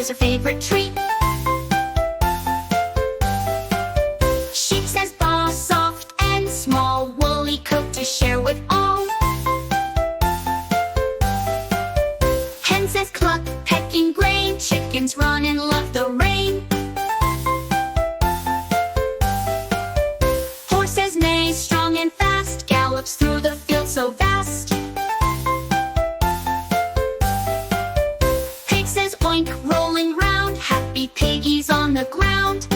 is her favorite treat. Sheep says ball, soft and small, woolly coat to share with all. Hen says cluck, pecking grain, chickens run and love the rain. Horse says neigh, strong and fast, gallops through the field so vast. Pig says oink, rolling round, happy piggies on the ground.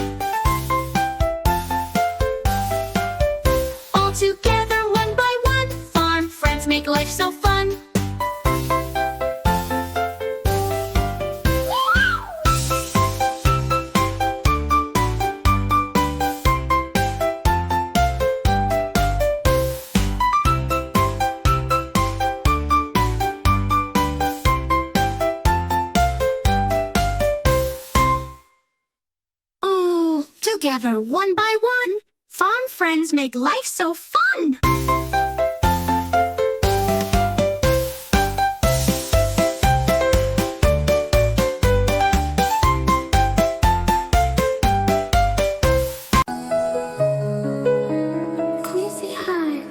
All together one by one, farm friends make life so fun. Together, one by one, farm friends make life so fun! Can you say hi?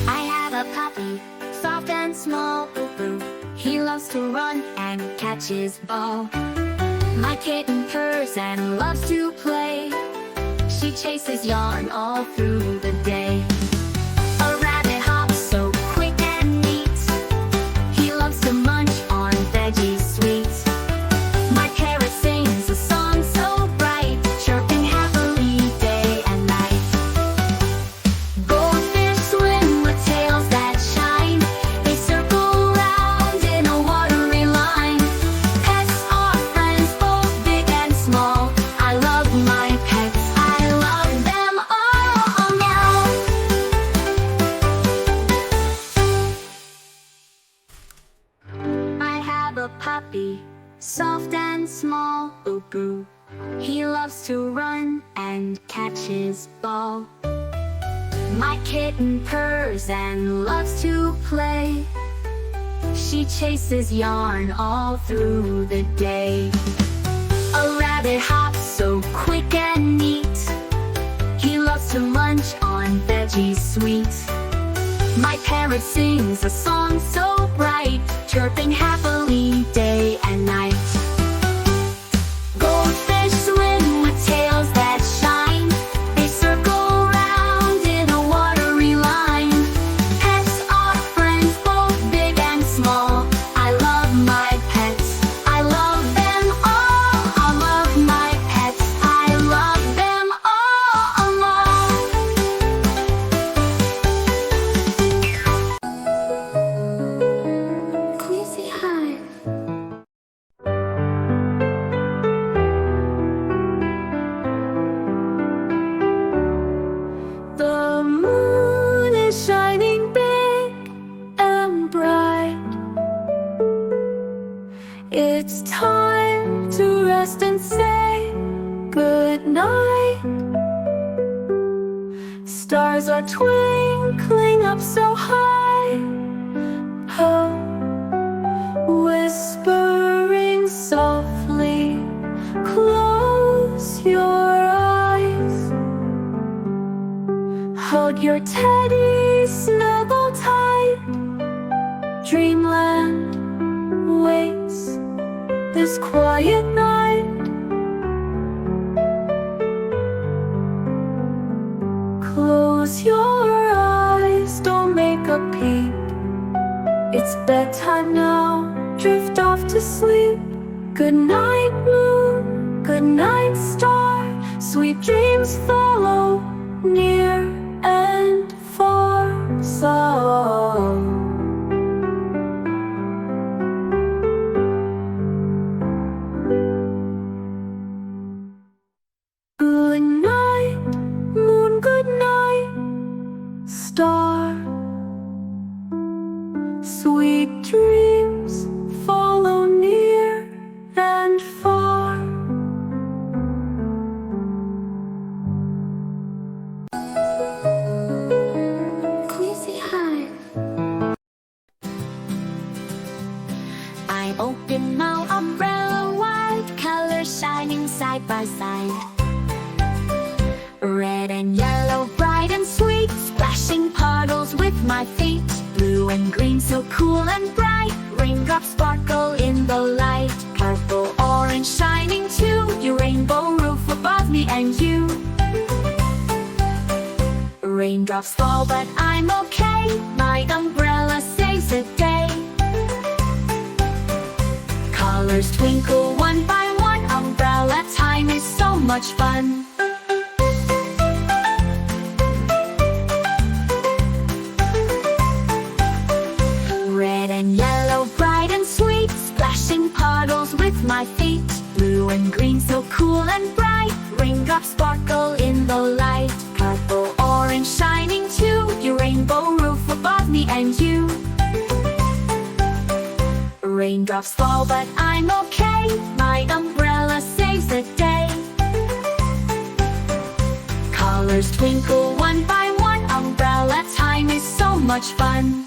I have a puppy, soft and small, boo-boo. He loves to run and catch his ball. My kitten purrs and loves to play. She chases yarn all through the day. A rabbit hops so quick and neat. He loves to munch on veggie sweets. My parrot sings a song so bright, chirping happily day and night. Goldfish swim with tails that shine. They circle round in a watery line. Pets are friends, both big and small. I love my pets, I love them all now. I have a puppy, soft and small, boo-boo. He loves to run and catch his ball. My kitten purrs and loves to play. She chases yarn all through the day. A rabbit hops so quick and neat. He loves to munch on veggie sweets. My parrot sings a song so bright, chirping happily day and night. Goldfish swim with tails that shine. They circle round in a watery line. Pets are friends, both big and small. I love my pets, I love them all. I love my pets, I love them all. Can you say hi? The moon is shining big and bright. It's time to rest and say good night. Stars are twinkling up so high, oh, whispering softly. Close your eyes. Hold your teddy snuggle tight. Dreamland waits this quiet night. Close your eyes, don't make a peep. It's bedtime now, drift off to sleep. Good night, moon, good night, star. Sweet dreams follow, near and far. So good night, moon, good night, star. Sweet dreams follow near and far. Can you say hi? and yellow, bright and sweet, splashing puddles with my feet. Blue and green, so cool and bright, raindrops sparkle in the light. Purple, orange, shining too, your rainbow roof above me and you. Raindrops fall, but I'm okay, my umbrella saves the day. Colors twinkle one by one, umbrella time is so much fun. Red and yellow, bright and sweet, splashing puddles with my feet. Blue and green, so cool and bright, raindrops sparkle in the light. Purple, orange, shining too, your rainbow roof above me and you. Raindrops fall, but I'm okay, my umbrella saves the day. Colors twinkle one by one, umbrella time is so much fun.